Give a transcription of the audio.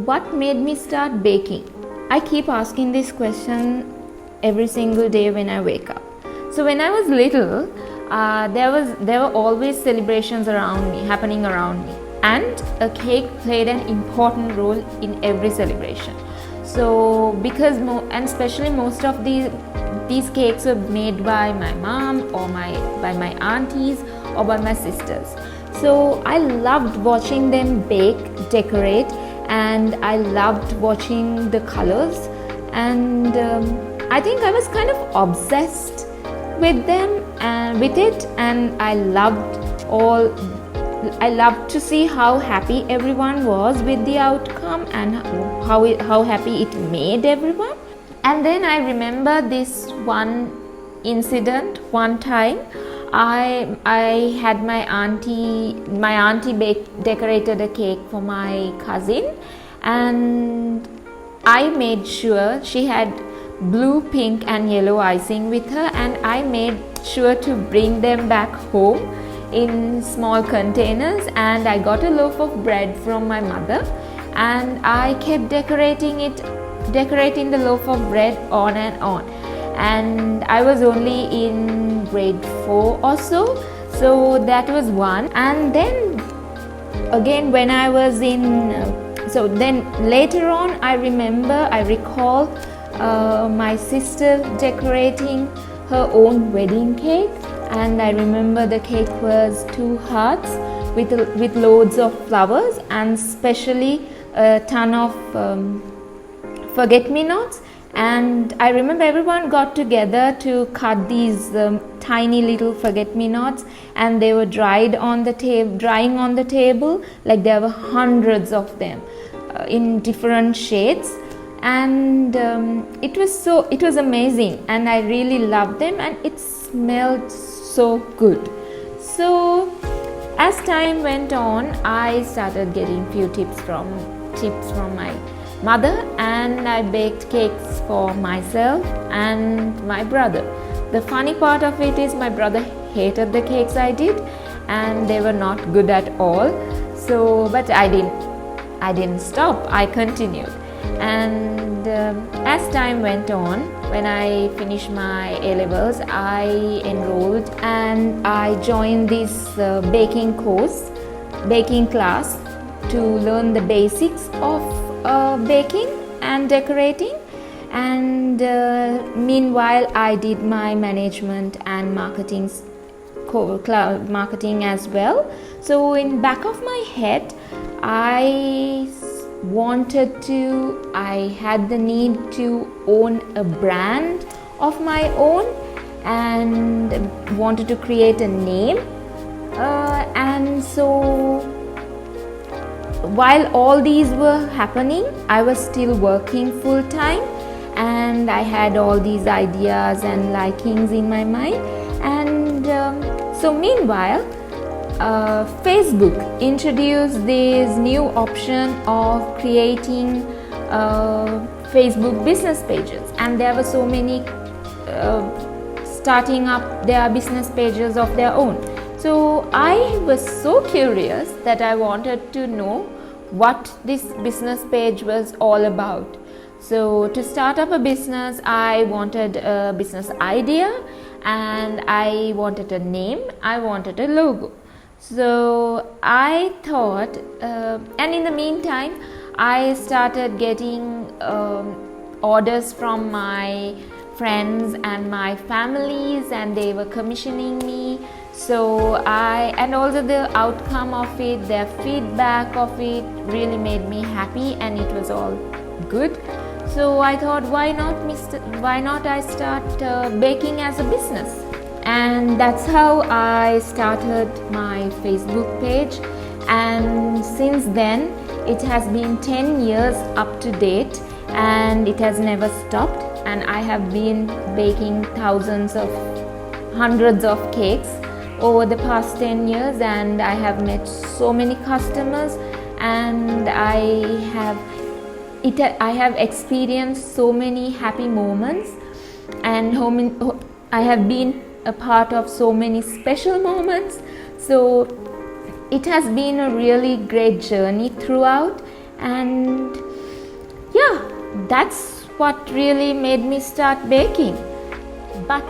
what made me start baking? I keep asking this question every single day when I wake up. So when I was little, there were always celebrations happening around me, and a cake played an important role in every celebration. So because and especially most of these cakes were made by my mom or by my aunties or by my sisters. So I loved watching them bake, decorate, and I loved watching the colors, and I think I was kind of obsessed with them and with it, and I loved to see how happy everyone was with the outcome and how happy it made everyone. And then I remember this one incident. One time I had my auntie decorated a cake for my cousin, and I made sure she had blue, pink and yellow icing with her, and I made sure to bring them back home in small containers, and I got a loaf of bread from my mother, and I kept decorating the loaf of bread on and on. And I was only in grade 4 or so that was one. And then again when I was so then later on I recall my sister decorating her own wedding cake, and I remember the cake was 2 hearts with loads of flowers, and especially a ton of forget-me-nots. And I remember everyone got together to cut these tiny little forget-me-nots, and they were drying on the table. Like there were hundreds of them in different shades, and it was amazing, and I really loved them, and it smelled so good. So as time went on, I started getting few tips from my mother, and I baked cakes for myself and my brother. The funny part of it is my brother hated the cakes I did, and they were not good at all. So but I didn't stop. I continued, and as time went on, when I finished my A-levels, I enrolled and I joined this baking class to learn the basics of baking and decorating. And meanwhile I did my management and marketing as well. So in back of my head I had the need to own a brand of my own, and wanted to create a name, and so while all these were happening, I was still working full time, and I had all these ideas and likings in my mind. And so meanwhile Facebook introduced this new option of creating Facebook business pages, and there were so many starting up their business pages of their own. So I was so curious that I wanted to know what this business page was all about. So to start up a business, I wanted a business idea, and I wanted a name, I wanted a logo. So I thought, and in the meantime I started getting orders from my friends and my families, and they were commissioning me. So and also the outcome of it, their feedback of it really made me happy, and it was all good. So I thought, why not I start baking as a business? And that's how I started my Facebook page, and since then it has been 10 years up to date, and it has never stopped, and I have been baking hundreds of cakes over the past 10 years, and I have met so many customers, and I have experienced so many happy moments, and I have been a part of so many special moments. So it has been a really great journey throughout, and yeah, that's what really made me start baking. But